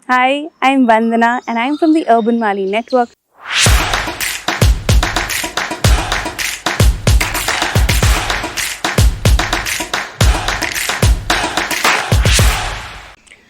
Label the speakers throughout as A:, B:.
A: Hi, I'm Vandana and I'm from the Urban Mali Network.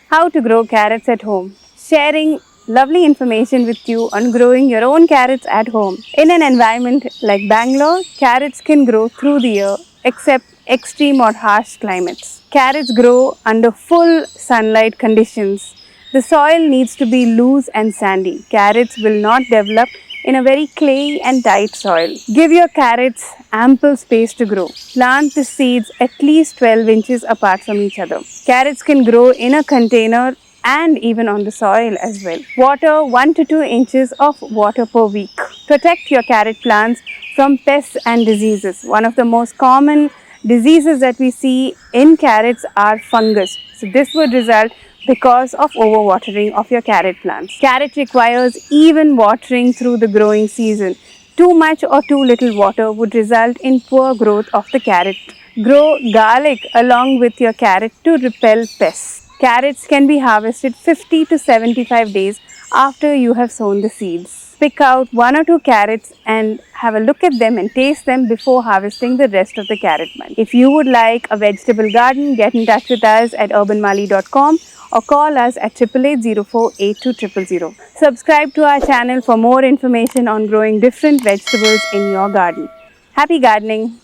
A: How to grow carrots at home. Sharing lovely information with you on growing your own carrots at home. In an environment like Bangalore, carrots can grow through the year except extreme or harsh climates. Carrots grow under full sunlight conditions. The soil needs to be loose and sandy. Carrots will not develop in a very clayey and tight soil. Give your carrots ample space to grow. Plant the seeds at least 12 inches apart from each other. Carrots can grow in a container and even on the soil as well. Water 1 to 2 inches of water per week. Protect your carrot plants from pests and diseases. One of the most common diseases that we see in carrots are fungus. So this would result because of overwatering of your carrot plants. Carrot requires even watering through the growing season. Too much or too little water would result in poor growth of the carrot. Grow garlic along with your carrot to repel pests. Carrots can be harvested 50 to 75 days after you have sown the seeds. Pick out 1 or 2 carrots and have a look at them and taste them before harvesting the rest of the carrot bunch. If you would like a vegetable garden, get in touch with us at urbanmali.com or call us at 88048200. Subscribe to our channel for more information on growing different vegetables in your garden. Happy gardening!